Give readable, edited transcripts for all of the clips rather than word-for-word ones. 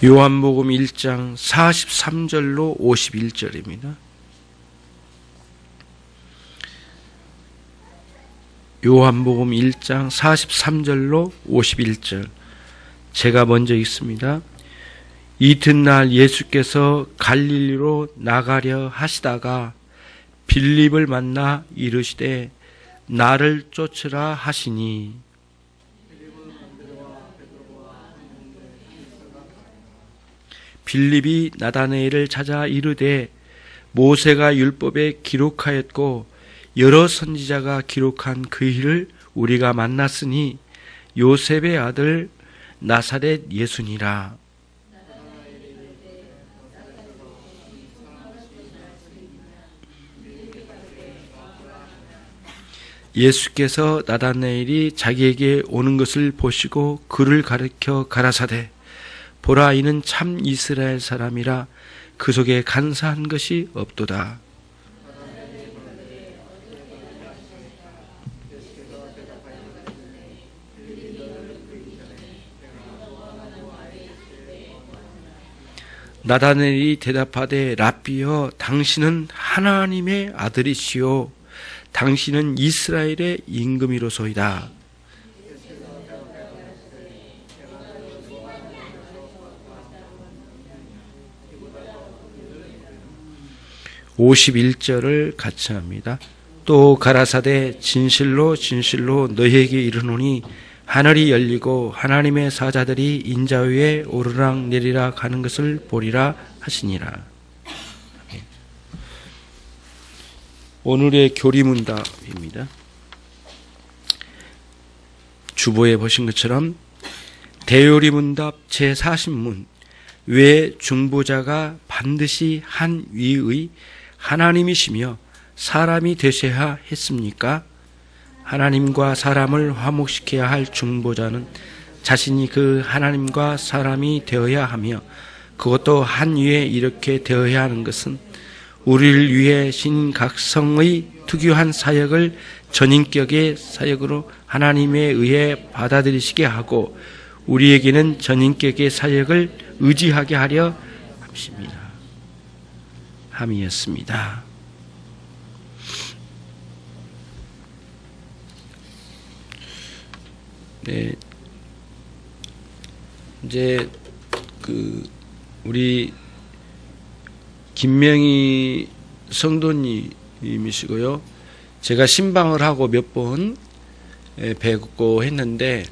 요한복음 1장 43절로 51절입니다. 요한복음 1장 43절로 51절. 제가 먼저 읽습니다. 이튿날 예수께서 갈릴리로 나가려 하시다가 빌립을 만나 이르시되 나를 쫓으라 하시니 빌립이 나다나엘을 찾아 이르되 모세가 율법에 기록하였고 여러 선지자가 기록한 그 일을 우리가 만났으니 요셉의 아들 나사렛 예수니라. 예수께서 나다나엘이 자기에게 오는 것을 보시고 그를 가르쳐 가라사대 보라 이는 참 이스라엘 사람이라 그 속에 간사한 것이 없도다. 나다나엘이 대답하되 랍비여 당신은 하나님의 아들이시요 당신은 이스라엘의 임금이로소이다. 51절을 같이 합니다. 또 가라사대 진실로 진실로 너희에게 이르노니 하늘이 열리고 하나님의 사자들이 인자 위에 오르락 내리락 하는 것을 보리라 하시니라. 오늘의 교리문답입니다. 주보에 보신 것처럼 대요리문답 제40문 왜 중보자가 반드시 한 위의 하나님이시며 사람이 되셔야 했습니까? 하나님과 사람을 화목시켜야 할 중보자는 자신이 그 하나님과 사람이 되어야 하며 그것도 한 위에 이렇게 되어야 하는 것은 우리를 위해 신각성의 특유한 사역을 전인격의 사역으로 하나님에 의해 받아들이시게 하고 우리에게는 전인격의 사역을 의지하게 하려 함이었습니다. 네, 이제 우리 김명희 성도님이시고요. 제가 신방을 하고 몇 번 뵙고 했는데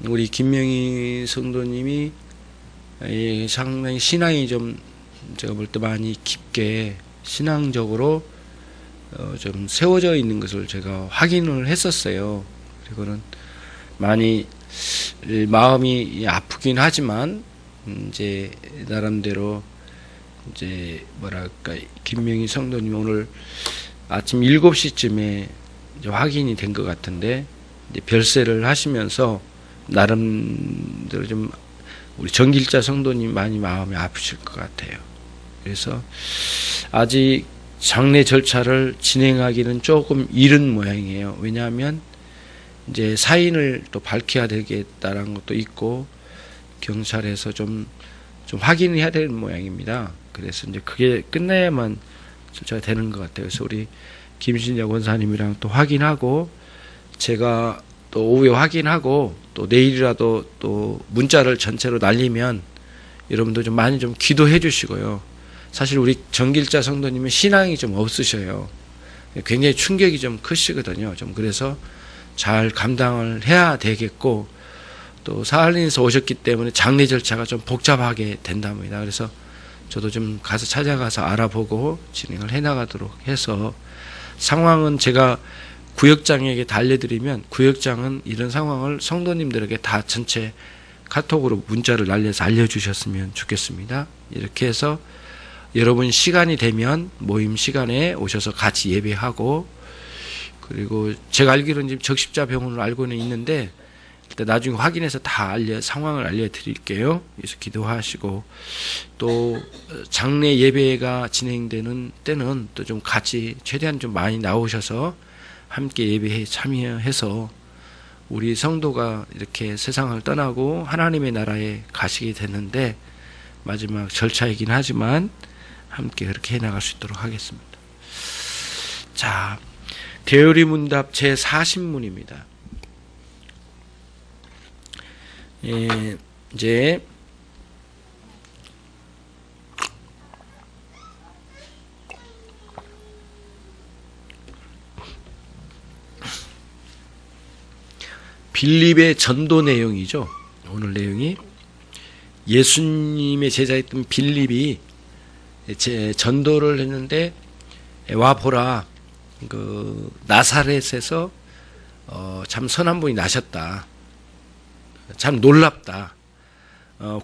우리 김명희 성도님이 상당히 신앙이 좀 제가 볼 때 많이 깊게 신앙적으로 좀 세워져 있는 것을 제가 확인을 했었어요. 그리고는 많이 마음이 아프긴 하지만 이제 나름대로 이제 뭐랄까 김명희 성도님 오늘 아침 7시쯤에 이제 확인이 된 것 같은데 이제 별세를 하시면서 나름대로 좀 우리 정길자 성도님 많이 마음이 아프실 것 같아요. 그래서 아직 장례 절차를 진행하기는 조금 이른 모양이에요. 왜냐하면 이제 사인을 또 밝혀야 되겠다라는 것도 있고 경찰에서 좀 확인을 해야 되는 모양입니다. 그래서 이제 그게 끝나야만 절차가 되는 것 같아요. 그래서 우리 김신자 권사님이랑 또 확인하고 제가 또 오후에 확인하고 또 내일이라도 또 문자를 전체로 날리면 여러분도 좀 많이 좀 기도해 주시고요. 사실 우리 정길자 성도님은 신앙이 좀 없으셔요. 굉장히 충격이 좀 크시거든요. 좀 그래서 잘 감당을 해야 되겠고 또 사할린에서 오셨기 때문에 장례 절차가 좀 복잡하게 된답니다. 그래서 저도 좀 가서 찾아가서 알아보고 진행을 해나가도록 해서 상황은 제가 구역장에게 달려드리면 구역장은 이런 상황을 성도님들에게 다 전체 카톡으로 문자를 날려서 알려주셨으면 좋겠습니다. 이렇게 해서 여러분 시간이 되면 모임 시간에 오셔서 같이 예배하고 그리고 제가 알기로는 지금 적십자병원을 알고는 있는데 일단 나중에 확인해서 다 상황을 알려드릴게요. 그래서 기도하시고 또 장례 예배가 진행되는 때는 또 좀 같이 최대한 좀 많이 나오셔서 함께 예배에 참여해서 우리 성도가 이렇게 세상을 떠나고 하나님의 나라에 가시게 됐는데 마지막 절차이긴 하지만 함께 그렇게 해나갈 수 있도록 하겠습니다. 자, 대요리문답 제40문입니다. 이제 빌립의 전도 내용이죠. 오늘 내용이 예수님의 제자였던 빌립이 전도를 했는데, 와 보라, 그 나사렛에서 참 선한 분이 나셨다. 참 놀랍다.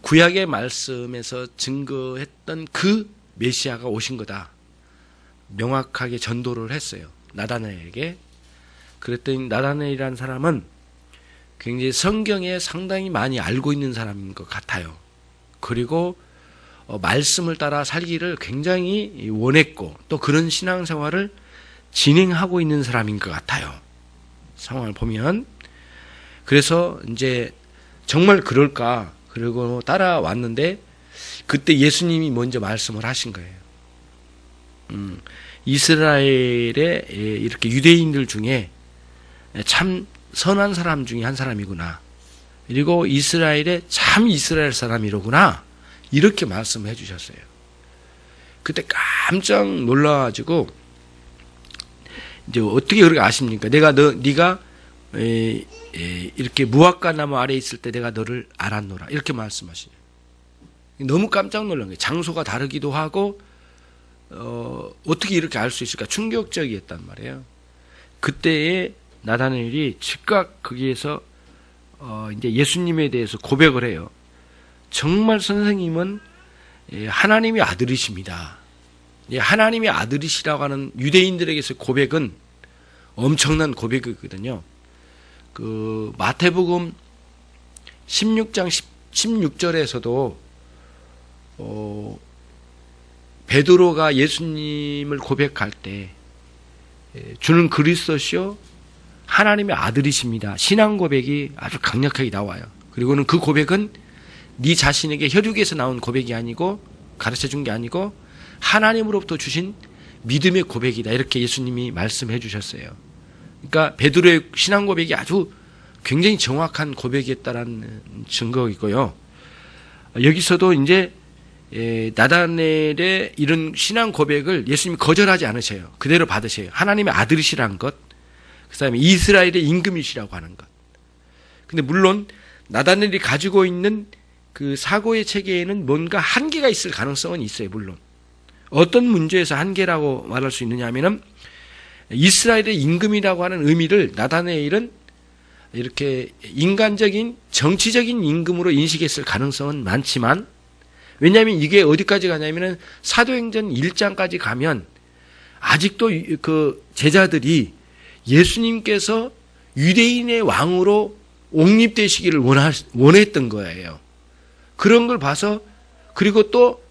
구약의 말씀에서 증거했던 그 메시아가 오신 거다. 명확하게 전도를 했어요. 나다나엘에게. 그랬더니 나다나엘이라는 사람은 굉장히 성경에 상당히 많이 알고 있는 사람인 것 같아요. 그리고 말씀을 따라 살기를 굉장히 원했고 또 그런 신앙생활을 진행하고 있는 사람인 것 같아요. 상황을 보면. 그래서 이제 정말 그럴까? 그리고 따라왔는데 그때 예수님이 먼저 말씀을 하신 거예요. 이스라엘의 이렇게 유대인들 중에 참 선한 사람 중에 한 사람이구나. 그리고 이스라엘의 참 이스라엘 사람이로구나. 이렇게 말씀해 주셨어요. 그때 깜짝 놀라가지고 이제 어떻게 그렇게 아십니까? 네가 이렇게 무화과 나무 아래에 있을 때 내가 너를 알았노라. 이렇게 말씀하시네요. 너무 깜짝 놀란 거예요. 장소가 다르기도 하고 어떻게 이렇게 알 수 있을까? 충격적이었단 말이에요. 그때에 나다나엘이 즉각 거기에서 이제 예수님에 대해서 고백을 해요. 정말 선생님은 하나님의 아들이십니다. 하나님의 아들이시라고 하는 유대인들에게서 고백은 엄청난 고백이거든요. 그 마태복음 16장 16절에서도 베드로가 예수님을 고백할 때 주는 그리스도시요 하나님의 아들이십니다. 신앙 고백이 아주 강력하게 나와요. 그리고는 그 고백은 네 자신에게 혈육에서 나온 고백이 아니고 가르쳐 준 게 아니고 하나님으로부터 주신 믿음의 고백이다. 이렇게 예수님이 말씀해 주셨어요. 그러니까 베드로의 신앙 고백이 아주 굉장히 정확한 고백이었다라는 증거이고요. 여기서도 이제 나다나엘의 이런 신앙 고백을 예수님이 거절하지 않으셔요. 그대로 받으셔요. 하나님의 아들이시라는 것, 그 다음에 이스라엘의 임금이시라고 하는 것. 근데 물론 나다나엘이 가지고 있는 그 사고의 체계에는 뭔가 한계가 있을 가능성은 있어요. 물론 어떤 문제에서 한계라고 말할 수 있느냐 하면은 이스라엘의 임금이라고 하는 의미를 나다나엘은 이렇게 인간적인 정치적인 임금으로 인식했을 가능성은 많지만, 왜냐하면 이게 어디까지 가냐면은 사도행전 1장까지 가면 아직도 그 제자들이 예수님께서 유대인의 왕으로 옹립되시기를 원했던 거예요. 그런 걸 봐서, 그리고 또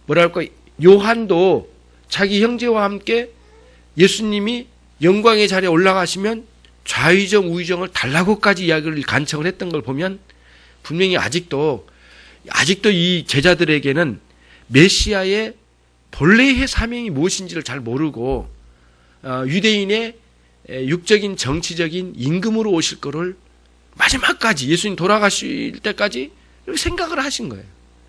뭐랄까, 요한도 자기 형제와 함께 예수님이 영광의 자리에 올라가시면 좌의정 우의정을 달라고까지 이야기를 간청을 했던 걸 보면 분명히 아직도 이 제자들에게는 메시아의 본래의 사명이 무엇인지를 잘 모르고 유대인의 육적인 정치적인 임금으로 오실 거를 마지막까지 예수님 돌아가실 때까지 생각을 하신 거예요.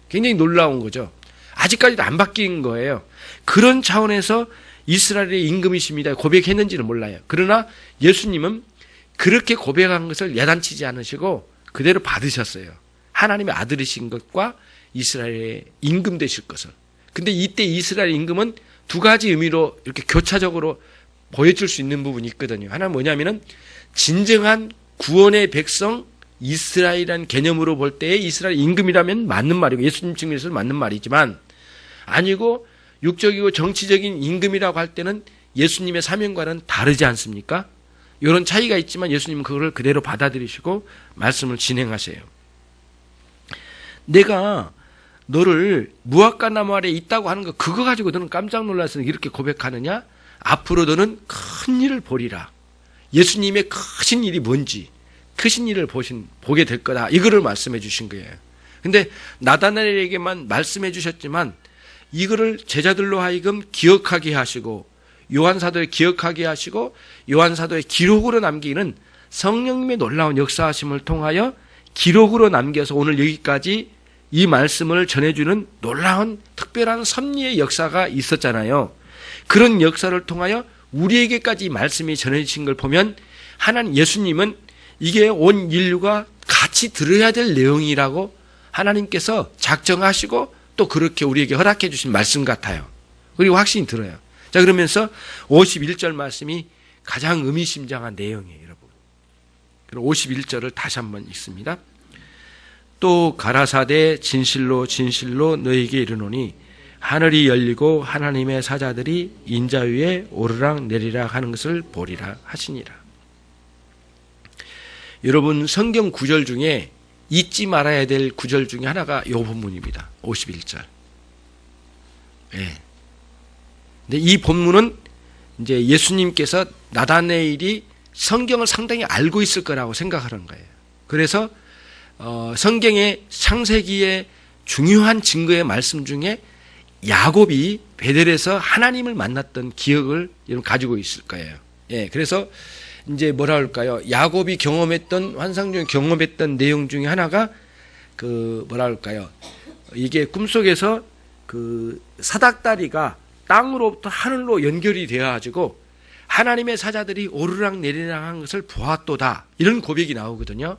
굉장히 놀라운 거죠. 아직까지도 안 바뀐 거예요. 그런 차원에서 이스라엘의 임금이십니다 고백했는지는 몰라요. 그러나 예수님은 그렇게 고백한 것을 야단치지 않으시고 그대로 받으셨어요. 하나님의 아들이신 것과 이스라엘의 임금 되실 것을. 근데 이때 이스라엘 임금은 두 가지 의미로 이렇게 교차적으로 보여줄 수 있는 부분이 있거든요. 하나는 뭐냐면은 진정한 구원의 백성 이스라엘이라는 개념으로 볼 때에 이스라엘 임금이라면 맞는 말이고 예수님 측면에서는 맞는 말이지만, 아니고 육적이고 정치적인 임금이라고 할 때는 예수님의 사명과는 다르지 않습니까? 이런 차이가 있지만 예수님은 그거를 그대로 받아들이시고 말씀을 진행하세요. 내가 너를 무화과 나무 아래에 있다고 하는 거, 그거 가지고 너는 깜짝 놀라서 이렇게 고백하느냐? 앞으로 너는 큰 일을 보리라. 예수님의 크신 일이 뭔지, 크신 일을 보게 될 거다. 이거를 말씀해 주신 거예요. 근데 나다나엘에게만 말씀해 주셨지만 이거를 제자들로 하여금 기억하게 하시고 요한사도에 기억하게 하시고 요한사도의 기록으로 남기는 성령님의 놀라운 역사하심을 통하여 기록으로 남겨서 오늘 여기까지 이 말씀을 전해주는 놀라운 특별한 섭리의 역사가 있었잖아요. 그런 역사를 통하여 우리에게까지 이 말씀이 전해지신 걸 보면 하나님 예수님은 이게 온 인류가 같이 들어야 될 내용이라고 하나님께서 작정하시고 또 그렇게 우리에게 허락해 주신 말씀 같아요. 그리고 확신이 들어요. 자, 그러면서 51절 말씀이 가장 의미심장한 내용이에요, 여러분. 그럼 51절을 다시 한번 읽습니다. 또 가라사대 진실로 진실로 너희에게 이르노니 하늘이 열리고 하나님의 사자들이 인자 위에 오르락 내리락 하는 것을 보리라 하시니라. 여러분, 성경 구절 중에 잊지 말아야 될 구절 중에 하나가 이 본문입니다. 51절. 예. 근데 이 본문은 이제 예수님께서 나다나엘이 성경을 상당히 알고 있을 거라고 생각하는 거예요. 그래서 성경의 창세기의 중요한 증거의 말씀 중에 야곱이 베델에서 하나님을 만났던 기억을 여러분 가지고 있을 거예요. 예, 그래서 이제 뭐라 할까요? 야곱이 경험했던 환상 중에 경험했던 내용 중에 하나가 그 뭐라 할까요? 이게 꿈속에서 그 사닥다리가 땅으로부터 하늘로 연결이 되어 가지고 하나님의 사자들이 오르락 내리락 한 것을 보았도다. 이런 고백이 나오거든요.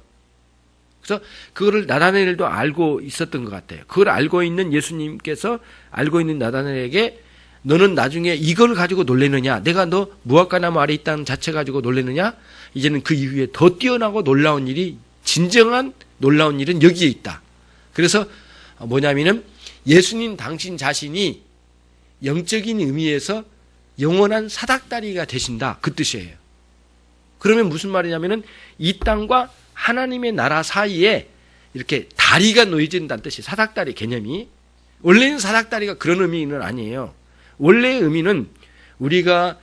그래서 그거를 나다나엘도 알고 있었던 것 같아요. 그걸 알고 있는 예수님께서 알고 있는 나다나엘에게 너는 나중에 이걸 가지고 놀래느냐? 내가 너 무화과나무 아래 있다는 자체 가지고 놀래느냐? 이제는 그 이후에 더 뛰어나고 놀라운 일이 진정한 놀라운 일은 여기에 있다. 그래서 뭐냐면은 예수님 당신 자신이 영적인 의미에서 영원한 사닥다리가 되신다. 그 뜻이에요. 그러면 무슨 말이냐면은 이 땅과 하나님의 나라 사이에 이렇게 다리가 놓여진다는 뜻이 사닥다리 개념이. 원래는 사닥다리가 그런 의미는 아니에요. 원래의 의미는 우리가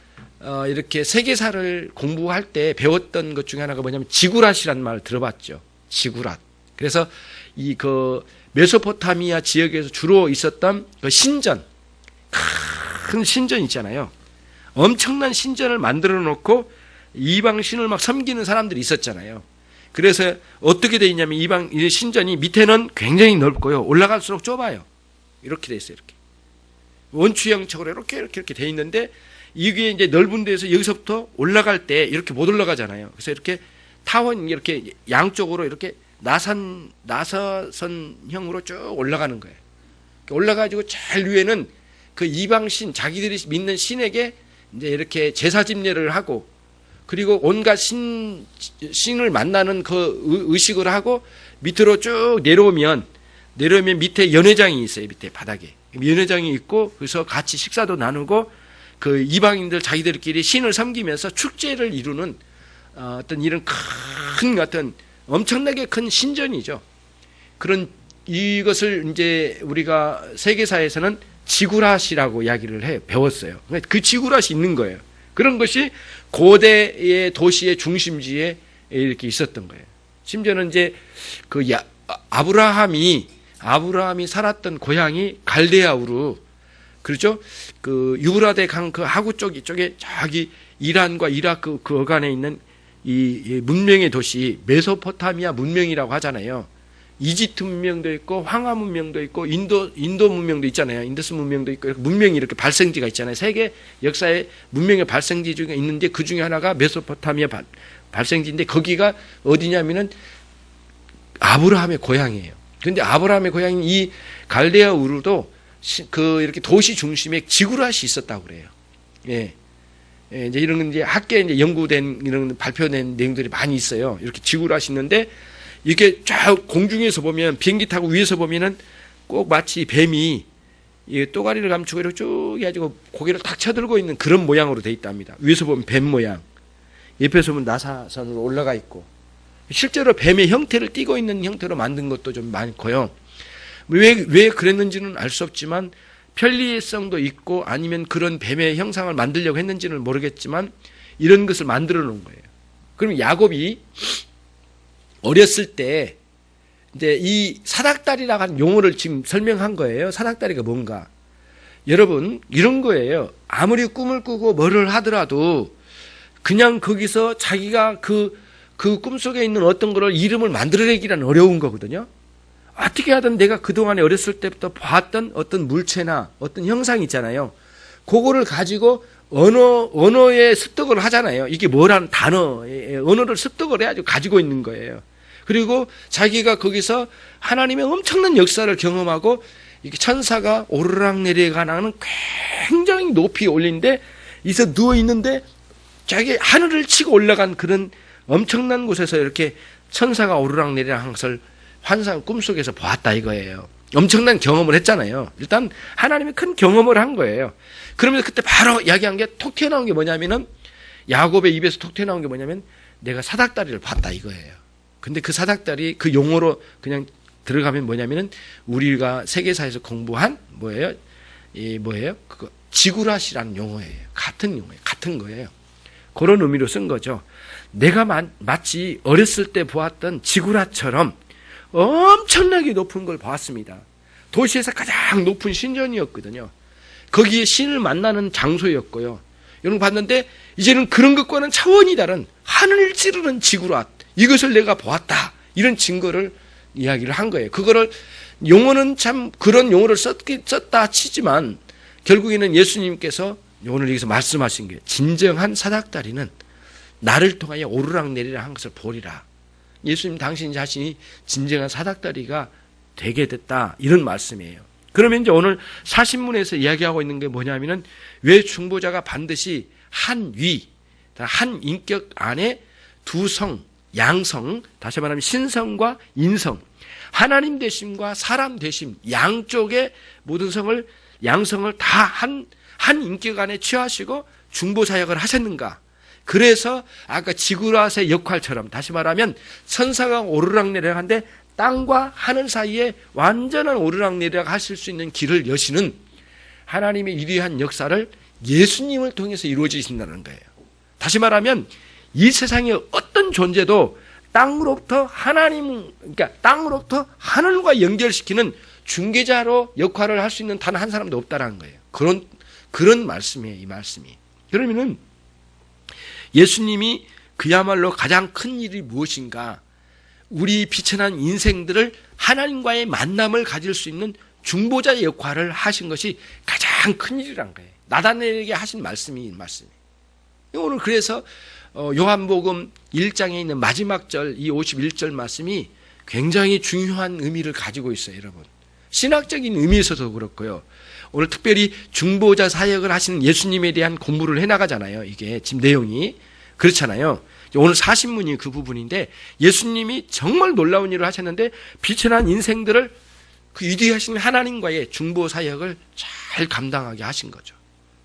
이렇게 세계사를 공부할 때 배웠던 것 중에 하나가 뭐냐면 지구랏이라는 말을 들어봤죠. 지구랏. 그래서 이 그 메소포타미아 지역에서 주로 있었던 그 신전, 큰 신전 있잖아요. 엄청난 신전을 만들어 놓고 이방 신을 막 섬기는 사람들이 있었잖아요. 그래서 어떻게 되어 있냐면 이방 신전이 밑에는 굉장히 넓고요. 올라갈수록 좁아요. 이렇게 돼 있어요. 이렇게. 원추형적으로 이렇게 되어 있는데 이게 이제 넓은 데에서 여기서부터 올라갈 때 이렇게 못 올라가잖아요. 그래서 이렇게 타원 이렇게 양쪽으로 이렇게 나사선형으로 쭉 올라가는 거예요. 올라가지고 제일 위에는 그 이방신, 자기들이 믿는 신에게 이제 이렇게 제사 집례를 하고 그리고 온갖 신을 만나는 그 의식을 하고 밑으로 쭉 내려오면 밑에 연회장이 있어요. 밑에 바닥에. 연회장이 있고 그래서 같이 식사도 나누고 그 이방인들 자기들끼리 신을 섬기면서 축제를 이루는 어떤 이런 큰 어떤 엄청나게 큰 신전이죠. 그런 이것을 이제 우리가 세계사에서는 지구랏이라고 이야기를 해요. 배웠어요. 그 지구랏이 있는 거예요. 그런 것이 고대의 도시의 중심지에 이렇게 있었던 거예요. 심지어는 이제 그 아브라함이 살았던 고향이 갈대아 우르, 그렇죠? 그 유브라데 강 그 하구 쪽에 저기 이란과 이라크 그 어간에 있는 이 문명의 도시 메소포타미아 문명이라고 하잖아요. 이집트 문명도 있고 황하 문명도 있고 인도 문명도 있잖아요. 인더스 문명도 있고 문명이 이렇게 발생지가 있잖아요. 세계 역사의 문명의 발생지 중에 있는데 그 중에 하나가 메소포타미아 발생지인데 거기가 어디냐면은 아브라함의 고향이에요. 그런데 아브라함의 고향인 이 갈대아 우르도 그 이렇게 도시 중심에 지구랏이 있었다고 그래요. 예. 예, 이제 이런 이제 학계에 이제 연구된 이런 발표된 내용들이 많이 있어요. 이렇게 지구랏이 있는데 이렇게 쫙 공중에서 보면 비행기 타고 위에서 보면은 꼭 마치 뱀이 이 또가리를 감추고 이렇게 쭉 해가지고 고개를 탁 쳐들고 있는 그런 모양으로 돼 있답니다. 위에서 보면 뱀 모양, 옆에서 보면 나사선으로 올라가 있고 실제로 뱀의 형태를 띠고 있는 형태로 만든 것도 좀 많고요. 왜 그랬는지는 알 수 없지만 편리성도 있고 아니면 그런 뱀의 형상을 만들려고 했는지는 모르겠지만 이런 것을 만들어 놓은 거예요. 그럼 야곱이 어렸을 때 이제 이 사닥다리라고 하는 용어를 지금 설명한 거예요. 사닥다리가 뭔가. 여러분, 이런 거예요. 아무리 꿈을 꾸고 뭐를 하더라도 그냥 거기서 자기가 그 꿈속에 있는 어떤 거를 이름을 만들어내기란 어려운 거거든요. 어떻게 하든 내가 그동안에 어렸을 때부터 봤던 어떤 물체나 어떤 형상 있잖아요. 그거를 가지고 언어에 습득을 하잖아요. 이게 뭐라는 단어의 언어를 습득을 해가지고 가지고 있는 거예요. 그리고 자기가 거기서 하나님의 엄청난 역사를 경험하고 이게 천사가 오르락 내려가는 굉장히 높이 올린데 이서 누워 있는데 자기 하늘을 치고 올라간 그런 엄청난 곳에서 이렇게 천사가 오르락 내리락 하는 것을 환상 꿈속에서 보았다 이거예요. 엄청난 경험을 했잖아요. 일단 하나님이 큰 경험을 한 거예요. 그러면서 그때 바로 이야기한 게 톡 튀어나온 게 뭐냐면은 야곱의 입에서 톡 튀어나온 게 뭐냐면 내가 사닥다리를 봤다 이거예요. 근데 그 사닥다리 그 용어로 그냥 들어가면 뭐냐면은 우리가 세계사에서 공부한 뭐예요? 그거 지구라시라는 용어예요. 같은 용어예요. 같은 거예요. 그런 의미로 쓴 거죠. 내가 마치 어렸을 때 보았던 지구라처럼 엄청나게 높은 걸 봤습니다. 도시에서 가장 높은 신전이었거든요. 거기에 신을 만나는 장소였고요. 여러분 봤는데 이제는 그런 것과는 차원이 다른 하늘을 찌르는 지구라 이것을 내가 보았다. 이런 증거를 이야기를 한 거예요. 그거를 용어는 참 그런 용어를 썼다 치지만 결국에는 예수님께서 오늘 여기서 말씀하신 게 진정한 사닥다리는 나를 통하여 오르락 내리락 한 것을 보리라. 예수님 당신 자신이 진정한 사닥다리가 되게 됐다. 이런 말씀이에요. 그러면 이제 오늘 사신문에서 이야기하고 있는 게 뭐냐면은 왜 중보자가 반드시 한 위, 한 인격 안에 두 성, 양성, 다시 말하면 신성과 인성, 하나님 되심과 사람 되심, 양쪽의 모든 성을, 양성을 다 한 인격 안에 취하시고 중보 사역을 하셨는가? 그래서 아까 지구라스의 역할처럼 다시 말하면 천사가 오르락내리락한데 땅과 하늘 사이에 완전한 오르락내리락 하실 수 있는 길을 여시는 하나님의 위대한 역사를 예수님을 통해서 이루어지신다는 거예요. 다시 말하면 이 세상의 어떤 존재도 땅으로부터 그러니까 땅으로부터 하늘과 연결시키는 중개자로 역할을 할 수 있는 단 한 사람도 없다라는 거예요. 그런 말씀이에요, 이 말씀이. 그러면은 예수님이 그야말로 가장 큰 일이 무엇인가? 우리 비천한 인생들을 하나님과의 만남을 가질 수 있는 중보자의 역할을 하신 것이 가장 큰 일이란 거예요. 나다나엘에게 하신 말씀이 이 말씀이에요. 오늘 그래서 요한복음 1장에 있는 마지막 절, 이 51절 말씀이 굉장히 중요한 의미를 가지고 있어요, 여러분. 신학적인 의미에서도 그렇고요. 오늘 특별히 중보자 사역을 하시는 예수님에 대한 공부를 해나가잖아요. 이게 지금 내용이. 그렇잖아요. 오늘 사신문이 그 부분인데 예수님이 정말 놀라운 일을 하셨는데 비천한 인생들을 그 위대하신 하나님과의 중보 사역을 잘 감당하게 하신 거죠.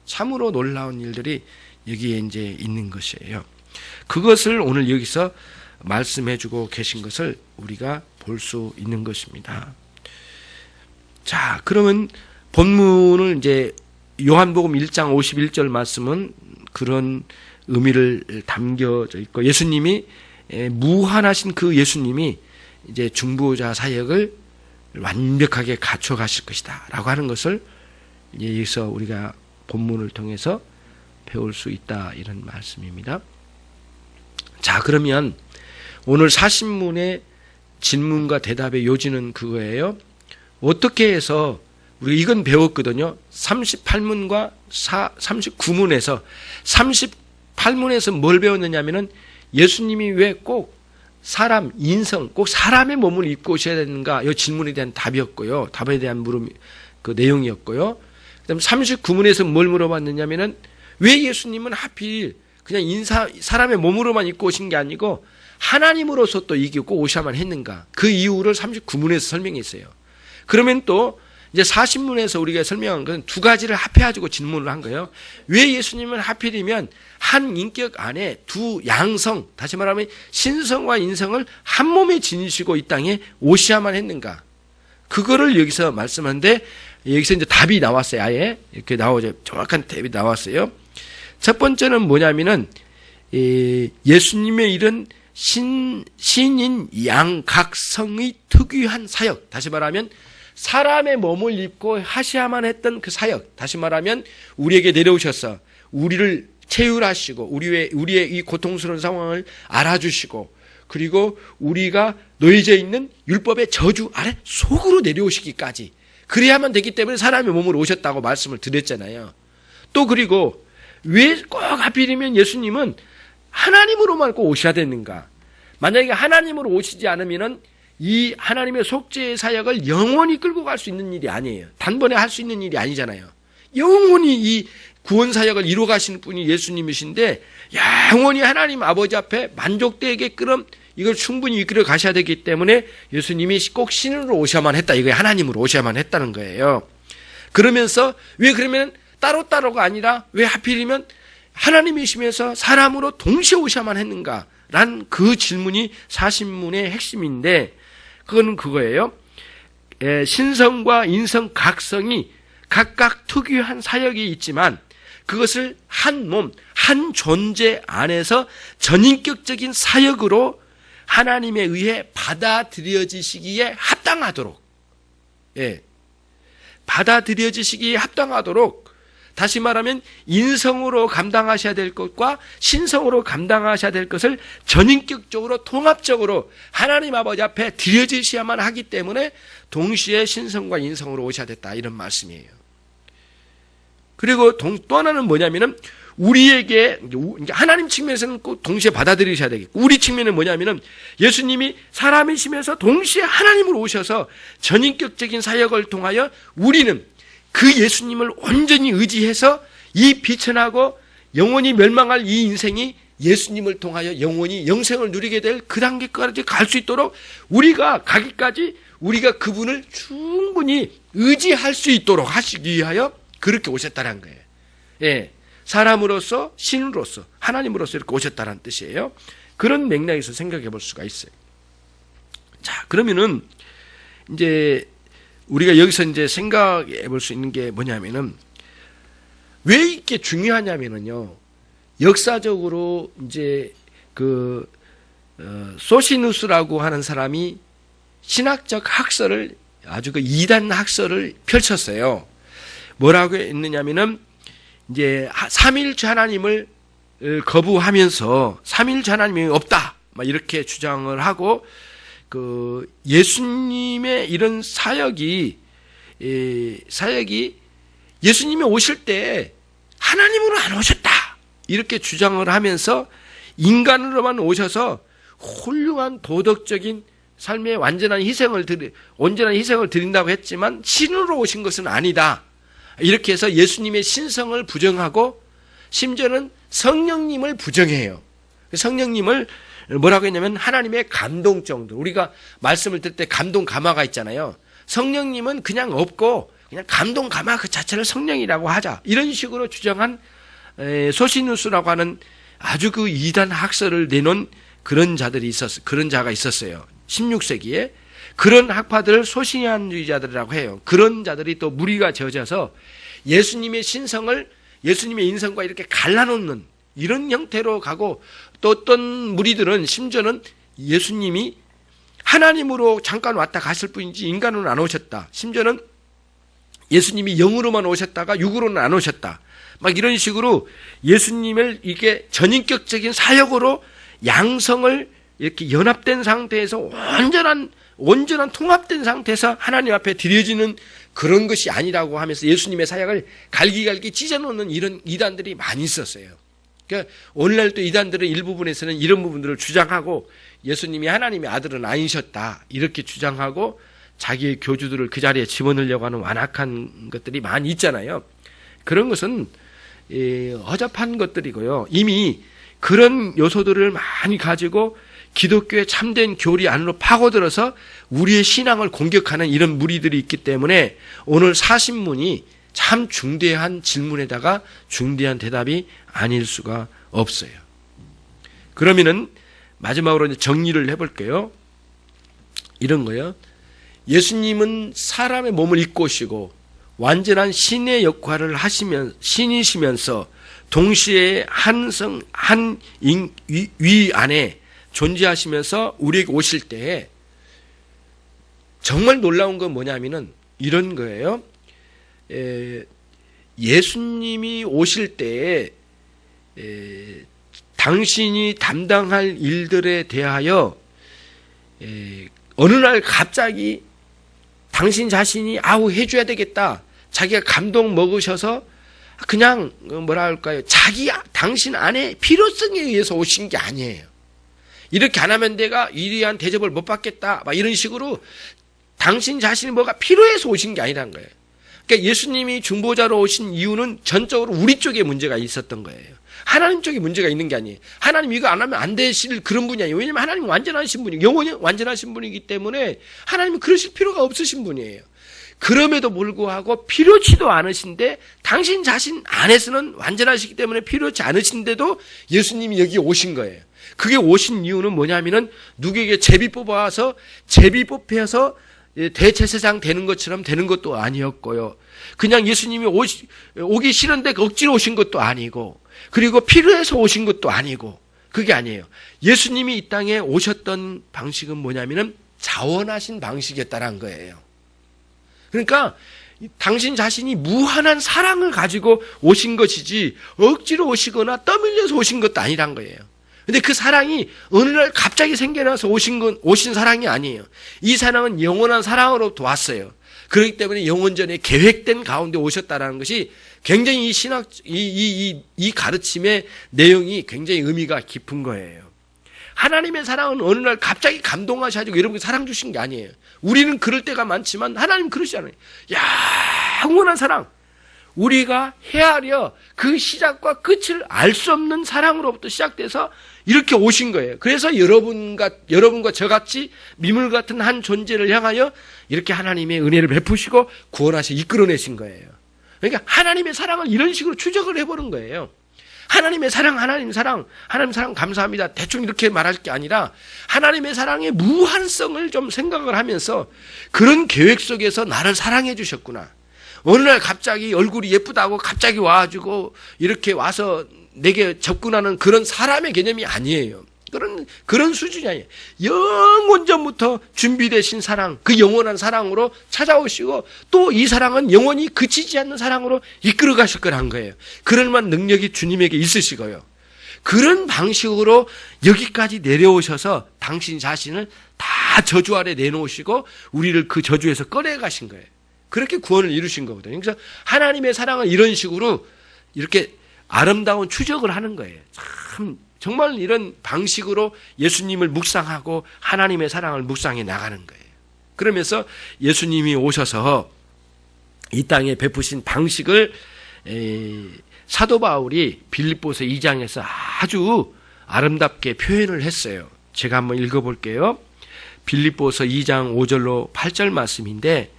참으로 놀라운 일들이 여기에 이제 있는 것이에요. 그것을 오늘 여기서 말씀해 주고 계신 것을 우리가 볼 수 있는 것입니다. 자, 그러면 본문을 이제 요한복음 1장 51절 말씀은 그런 의미를 담겨져 있고 예수님이 무한하신 그 예수님이 이제 중보자 사역을 완벽하게 갖춰 가실 것이다 라고 하는 것을 여기서 우리가 본문을 통해서 배울 수 있다 이런 말씀입니다. 자, 그러면 오늘 사신문의 질문과 대답의 요지는 그거예요. 어떻게 해서 우리가 이건 배웠거든요. 38문과 39문에서 38문에서 뭘 배웠느냐면은 예수님이 왜 꼭 사람, 인성, 꼭 사람의 몸을 입고 오셔야 되는가? 이 질문에 대한 답이었고요. 답에 대한 그 내용이었고요. 그다음 39문에서 뭘 물어봤느냐면은 왜 예수님은 하필 그냥 사람의 몸으로만 입고 오신 게 아니고 하나님으로서 또 입고 오셔야만 했는가? 그 이유를 39문에서 설명했어요. 그러면 또 이제 40문에서 우리가 설명한 건 두 가지를 합해가지고 질문을 한 거예요. 왜 예수님은 하필이면 한 인격 안에 두 양성, 다시 말하면 신성과 인성을 한 몸에 지니시고 이 땅에 오셔야만 했는가? 그거를 여기서 말씀하는데 여기서 이제 답이 나왔어요. 아예 이렇게 나오죠. 정확한 답이 나왔어요. 첫 번째는 뭐냐면은 예수님의 일은 신인 양각성의 특유한 사역, 다시 말하면 사람의 몸을 입고 하셔야만 했던 그 사역, 다시 말하면 우리에게 내려오셔서 우리를 체휼하시고 우리의 이 고통스러운 상황을 알아주시고, 그리고 우리가 놓여져 있는 율법의 저주 아래 속으로 내려오시기까지 그래야만 되기 때문에 사람의 몸으로 오셨다고 말씀을 드렸잖아요. 또 그리고 왜 꼭 하필이면 예수님은 하나님으로만 꼭 오셔야 되는가? 만약에 하나님으로 오시지 않으면은 이 하나님의 속죄의 사역을 영원히 끌고 갈 수 있는 일이 아니에요. 단번에 할 수 있는 일이 아니잖아요. 영원히 이 구원 사역을 이루어 가시는 분이 예수님이신데, 영원히 하나님 아버지 앞에 만족되게끔 이걸 충분히 이끌어 가셔야 되기 때문에 예수님이 꼭 신으로 오셔야만 했다. 이거예요. 하나님으로 오셔야만 했다는 거예요. 그러면서 왜 그러면 따로따로가 아니라 왜 하필이면 하나님이시면서 사람으로 동시에 오셔야만 했는가? 란 그 질문이 사신문의 핵심인데, 그거는 그거예요. 신성과 인성 각성이 각각 특유한 사역이 있지만 그것을 한 몸, 한 존재 안에서 전인격적인 사역으로 하나님에 의해 받아들여지시기에 합당하도록, 받아들여지시기에 합당하도록, 다시 말하면 인성으로 감당하셔야 될 것과 신성으로 감당하셔야 될 것을 전인격적으로 통합적으로 하나님 아버지 앞에 드려지셔야만 하기 때문에 동시에 신성과 인성으로 오셔야 됐다, 이런 말씀이에요. 그리고 또 하나는 뭐냐면은 우리에게 하나님 측면에서는 꼭 동시에 받아들이셔야 되겠고, 우리 측면은 뭐냐면은 예수님이 사람이시면서 동시에 하나님으로 오셔서 전인격적인 사역을 통하여 우리는 그 예수님을 온전히 의지해서 이 비천하고 영원히 멸망할 이 인생이 예수님을 통하여 영원히 영생을 누리게 될 그 단계까지 갈 수 있도록 우리가 가기까지 우리가 그분을 충분히 의지할 수 있도록 하시기 위하여 그렇게 오셨다는 거예요. 사람으로서, 신으로서, 하나님으로서 이렇게 오셨다는 뜻이에요. 그런 맥락에서 생각해 볼 수가 있어요. 자, 그러면은 이제 우리가 여기서 이제 생각해 볼 수 있는 게 뭐냐면은, 왜 이렇게 중요하냐면은요, 역사적으로 이제 소시누스라고 하는 사람이 신학적 학설을, 아주 이단 학설을 펼쳤어요. 뭐라고 했느냐면은, 이제 삼일체 하나님을 거부하면서 삼일체 하나님이 없다, 막 이렇게 주장을 하고, 예수님의 이런 사역이 예수님이 오실 때 하나님으로 안 오셨다, 이렇게 주장을 하면서 인간으로만 오셔서 훌륭한 도덕적인 삶의 온전한 희생을 드린다고 했지만 신으로 오신 것은 아니다, 이렇게 해서 예수님의 신성을 부정하고 심지어는 성령님을 부정해요. 성령님을 뭐라고 했냐면 하나님의 감동 정도. 우리가 말씀을 들을 때 감동 감화가 있잖아요. 성령님은 그냥 없고 그냥 감동 감화 그 자체를 성령이라고 하자, 이런 식으로 주장한 소시누스라고 하는 아주 이단 학설을 내놓은 그런 자가 있었어요. 16세기에 그런 학파들을 소신한주의자들이라고 해요. 그런 자들이 또 무리가 져져서 예수님의 신성을 예수님의 인성과 이렇게 갈라놓는 이런 형태로 가고, 또 어떤 무리들은 심지어는 예수님이 하나님으로 잠깐 왔다 갔을 뿐이지 인간으로는 안 오셨다, 심지어는 예수님이 영으로만 오셨다가 육으로는 안 오셨다, 막 이런 식으로 예수님을 이게 전인격적인 사역으로 양성을 이렇게 연합된 상태에서 온전한 통합된 상태에서 하나님 앞에 드려지는 그런 것이 아니라고 하면서 예수님의 사역을 갈기갈기 찢어놓는 이런 이단들이 많이 있었어요. 그러니까 오늘날 또 이단들의 일부분에서는 이런 부분들을 주장하고 예수님이 하나님의 아들은 아니셨다, 이렇게 주장하고 자기의 교주들을 그 자리에 집어넣으려고 하는 완악한 것들이 많이 있잖아요. 그런 것은 허접한 것들이고요. 이미 그런 요소들을 많이 가지고 기독교의 참된 교리 안으로 파고들어서 우리의 신앙을 공격하는 이런 무리들이 있기 때문에 오늘 사신문이 참 중대한 질문에다가 중대한 대답이 아닐 수가 없어요. 그러면은 마지막으로 이제 정리를 해볼게요. 이런 거요. 예수님은 사람의 몸을 입고 오시고 완전한 신의 역할을 신이시면서 동시에 위 안에 존재하시면서 우리에게 오실 때 정말 놀라운 건 뭐냐면은 이런 거예요. 예수님이 오실 때에 당신이 담당할 일들에 대하여 어느 날 갑자기 당신 자신이 해줘야 되겠다. 자기가 감동 먹으셔서 그냥 뭐라 할까요? 당신 안에 필요성에 의해서 오신 게 아니에요. 이렇게 안 하면 내가 위대한 대접을 못 받겠다. 막 이런 식으로 당신 자신이 뭐가 필요해서 오신 게 아니란 거예요. 그러니까 예수님이 중보자로 오신 이유는 전적으로 우리 쪽에 문제가 있었던 거예요. 하나님 쪽에 문제가 있는 게 아니에요. 하나님 이거 안 하면 안 되실 그런 분이 아니에요. 왜냐하면 하나님은 완전하신 분이고 영원히 완전하신 분이기 때문에 하나님은 그러실 필요가 없으신 분이에요. 그럼에도 불구하고 필요치도 않으신데 당신 자신 안에서는 완전하시기 때문에 필요치 않으신데도 예수님이 여기 오신 거예요. 그게 오신 이유는 뭐냐면은 누구에게 제비 뽑아서 제비 뽑혀서 대제사장 되는 것처럼 되는 것도 아니었고요. 그냥 예수님이 오기 싫은데 억지로 오신 것도 아니고, 그리고 필요해서 오신 것도 아니고, 그게 아니에요. 예수님이 이 땅에 오셨던 방식은 뭐냐면은 자원하신 방식이었다는 거예요. 그러니까 당신 자신이 무한한 사랑을 가지고 오신 것이지 억지로 오시거나 떠밀려서 오신 것도 아니란 거예요. 근데 그 사랑이 어느 날 갑자기 생겨나서 오신 사랑이 아니에요. 이 사랑은 영원한 사랑으로부터 왔어요. 그렇기 때문에 영원전에 계획된 가운데 오셨다라는 것이 굉장히 이 가르침의 내용이 굉장히 의미가 깊은 거예요. 하나님의 사랑은 어느 날 갑자기 감동하셔가지고 여러분께 사랑 주신 게 아니에요. 우리는 그럴 때가 많지만 하나님은 그러시지 않아요. 영원한 사랑. 우리가 헤아려 그 시작과 끝을 알 수 없는 사랑으로부터 시작돼서 이렇게 오신 거예요. 그래서 여러분과 저같이 미물 같은 한 존재를 향하여 이렇게 하나님의 은혜를 베푸시고 구원하셔 이끌어내신 거예요. 그러니까 하나님의 사랑을 이런 식으로 추적을 해보는 거예요. 하나님의 사랑 감사합니다. 대충 이렇게 말할 게 아니라 하나님의 사랑의 무한성을 좀 생각을 하면서 그런 계획 속에서 나를 사랑해 주셨구나. 어느 날 갑자기 얼굴이 예쁘다고 갑자기 와가지고 이렇게 와서 내게 접근하는 그런 사람의 개념이 아니에요. 그런 수준이 아니에요. 영원 전부터 준비되신 사랑, 그 영원한 사랑으로 찾아오시고 또 이 사랑은 영원히 그치지 않는 사랑으로 이끌어 가실 거란 거예요. 그럴 만한 능력이 주님에게 있으시고요. 그런 방식으로 여기까지 내려오셔서 당신 자신을 다 저주 아래 내놓으시고 우리를 그 저주에서 꺼내 가신 거예요. 그렇게 구원을 이루신 거거든요. 그래서 하나님의 사랑은 이런 식으로 이렇게 아름다운 추적을 하는 거예요. 정말 이런 방식으로 예수님을 묵상하고 하나님의 사랑을 묵상해 나가는 거예요. 그러면서 예수님이 오셔서 이 땅에 베푸신 방식을 사도 바울이 빌립보서 2장에서 아주 아름답게 표현을 했어요. 제가 한번 읽어볼게요. 빌립보서 2장 5절로 8절 말씀인데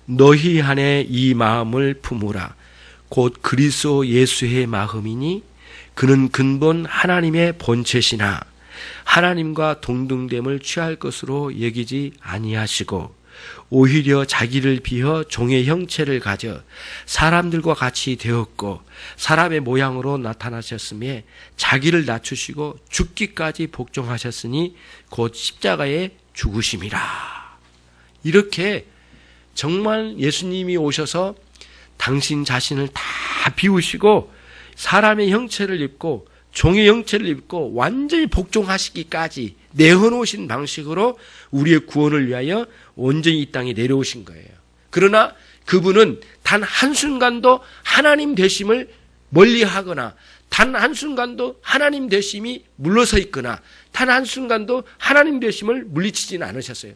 너희 안에 이 마음을 품으라. 곧 그리스도 예수의 마음이니 그는 근본 하나님의 본체시나 하나님과 동등됨을 취할 것으로 여기지 아니하시고 오히려 자기를 비어 종의 형체를 가져 사람들과 같이 되었고 사람의 모양으로 나타나셨으며 자기를 낮추시고 죽기까지 복종하셨으니 곧 십자가에 죽으심이라. 이렇게 정말 예수님이 오셔서 당신 자신을 다 비우시고 사람의 형체를 입고 종의 형체를 입고 완전히 복종하시기까지 내어놓으신 방식으로 우리의 구원을 위하여 온전히 이 땅에 내려오신 거예요. 그러나 그분은 단 한순간도 하나님 되심을 멀리하거나 단 한순간도 하나님 되심이 물러서 있거나 단 한순간도 하나님 되심을 물리치지는 않으셨어요.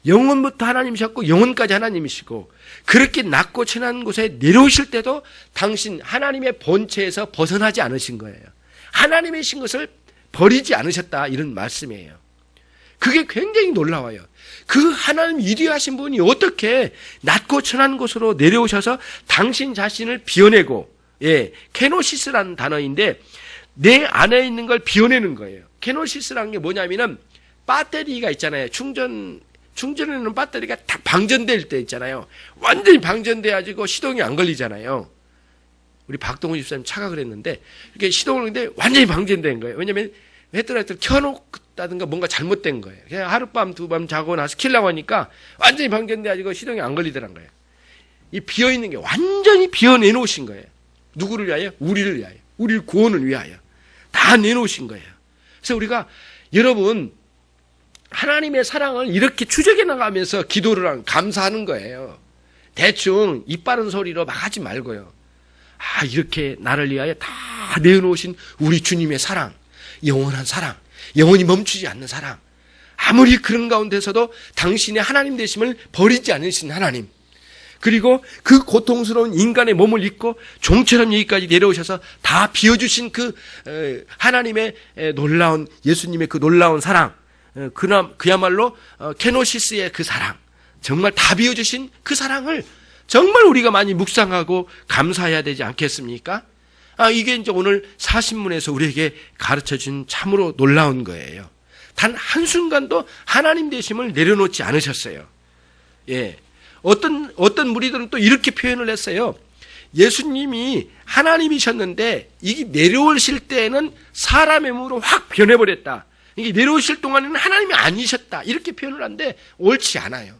영원부터 하나님이셨고 영원까지 하나님이시고 그렇게 낮고 천한 곳에 내려오실 때도 당신 하나님의 본체에서 벗어나지 않으신 거예요. 하나님이신 것을 버리지 않으셨다 이런 말씀이에요. 그게 굉장히 놀라워요. 그 하나님 위대하신 분이 어떻게 낮고 천한 곳으로 내려오셔서 당신 자신을 비워내고 케노시스라는 단어인데 내 안에 있는 걸 비워내는 거예요. 케노시스라는 게 뭐냐면은 배터리가 있잖아요. 충전하는 배터리가 다 방전될 때 있잖아요. 완전히 방전돼가지고 시동이 안 걸리잖아요. 우리 박동훈 집사님 차가 그랬는데 이렇게 시동을 근데 완전히 방전된 거예요. 왜냐하면 배터리를 바뀌었다든가 뭔가 잘못된 거예요. 그냥 하룻밤 두 밤 자고 나서 키려고 하니까 완전히 바뀌었는데 아직 시동이 안 걸리더란 거예요. 이 비어있는 게 완전히 비워내놓으신 거예요. 누구를 위하여? 우리를 위하여. 우리를 구원을 위하여. 다 내놓으신 거예요. 그래서 우리가 여러분 하나님의 사랑을 이렇게 추적해 나가면서 기도를 감사하는 거예요. 대충 입 바른 소리로 막 하지 말고요. 아, 이렇게 나를 위하여 다 내어놓으신 우리 주님의 사랑, 영원한 사랑, 영원히 멈추지 않는 사랑. 아무리 그런 가운데서도 당신의 하나님 되심을 버리지 않으신 하나님. 그리고 그 고통스러운 인간의 몸을 입고 종처럼 여기까지 내려오셔서 다 비워주신 그 하나님의 놀라운 예수님의 그 놀라운 사랑, 그야말로 케노시스의 그 사랑, 정말 다 비워주신 그 사랑을 정말 우리가 많이 묵상하고 감사해야 되지 않겠습니까? 이게 이제 오늘 사신문에서 우리에게 가르쳐준 참으로 놀라운 거예요. 단 한순간도 하나님 되심을 내려놓지 않으셨어요. 예. 어떤 무리들은 또 이렇게 표현을 했어요. 예수님이 하나님이셨는데 이게 내려오실 때에는 사람의 몸으로 확 변해버렸다. 이게 내려오실 동안에는 하나님이 아니셨다. 이렇게 표현을 하는데 옳지 않아요.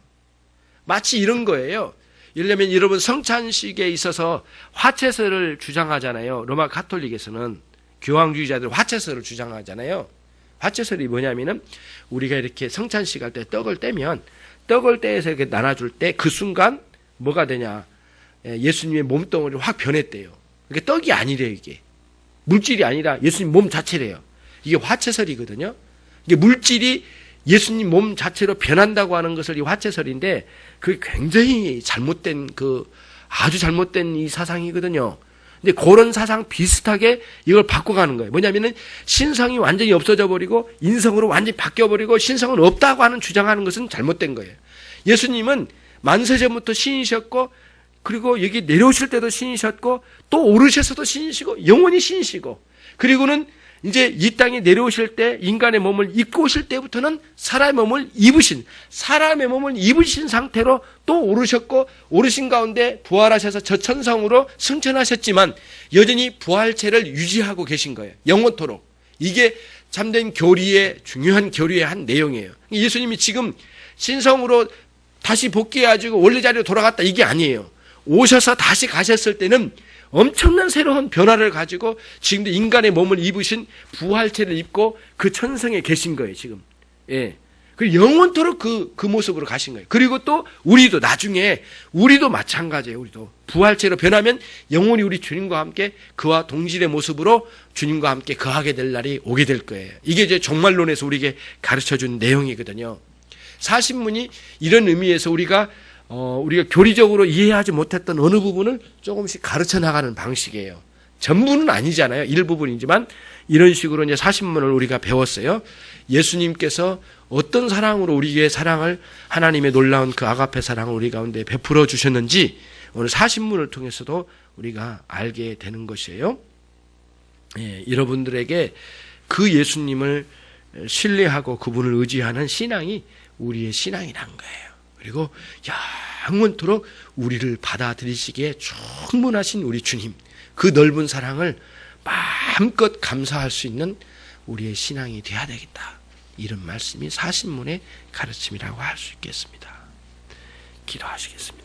마치 이런 거예요. 예를 들면 여러분 성찬식에 있어서 화채설을 주장하잖아요. 로마 가톨릭에서는 교황주의자들 화채설을 주장하잖아요. 화채설이 뭐냐면은 우리가 이렇게 성찬식 할 때 떡을 떼면 떡을 떼서 이렇게 나눠줄 때 그 순간 뭐가 되냐? 예수님의 몸덩어리를 확 변했대요. 이게 떡이 아니래요, 이게. 물질이 아니라 예수님 몸 자체래요. 이게 화채설이거든요. 이게 물질이 예수님 몸 자체로 변한다고 하는 것을 이 화채설인데 그게 굉장히 잘못된 아주 잘못된 이 사상이거든요. 근데 그런 사상 비슷하게 이걸 바꿔가는 거예요. 뭐냐면은 신성이 완전히 없어져 버리고 인성으로 완전히 바뀌어 버리고 신성은 없다고 하는 주장하는 것은 잘못된 거예요. 예수님은 만세전부터 신이셨고 그리고 여기 내려오실 때도 신이셨고 또 오르셔서도 신이시고 영원히 신이시고 그리고는 이제 이 땅에 내려오실 때 인간의 몸을 입고 오실 때부터는 사람의 몸을 입으신 상태로 또 오르셨고 오르신 가운데 부활하셔서 저천성으로 승천하셨지만 여전히 부활체를 유지하고 계신 거예요. 영원토록. 이게 참된 교리의 중요한 교리의 한 내용이에요. 예수님이 지금 신성으로 다시 복귀해가지고 원래 자리로 돌아갔다 이게 아니에요. 오셔서 다시 가셨을 때는 엄청난 새로운 변화를 가지고 지금도 인간의 몸을 입으신 부활체를 입고 그 천성에 계신 거예요, 지금. 예. 그리고 영원토록 그 모습으로 가신 거예요. 그리고 또 우리도 나중에 우리도 마찬가지예요, 우리도. 부활체로 변하면 영원히 우리 주님과 함께 그와 동질의 모습으로 주님과 함께 거하게 될 날이 오게 될 거예요. 이게 이제 종말론에서 우리에게 가르쳐 준 내용이거든요. 사신문이 이런 의미에서 우리가 교리적으로 이해하지 못했던 어느 부분을 조금씩 가르쳐 나가는 방식이에요. 전부는 아니잖아요. 일부분이지만 이런 식으로 이제 사신문을 우리가 배웠어요. 예수님께서 어떤 사랑으로 우리의 사랑을 하나님의 놀라운 그 아가페 사랑을 우리 가운데 베풀어 주셨는지 오늘 사신문을 통해서도 우리가 알게 되는 것이에요. 예, 여러분들에게 그 예수님을 신뢰하고 그분을 의지하는 신앙이 우리의 신앙이란 거예요. 그리고 영원토록 우리를 받아들이시기에 충분하신 우리 주님, 그 넓은 사랑을 마음껏 감사할 수 있는 우리의 신앙이 되어야 되겠다. 이런 말씀이 사신문의 가르침이라고 할 수 있겠습니다. 기도하시겠습니다.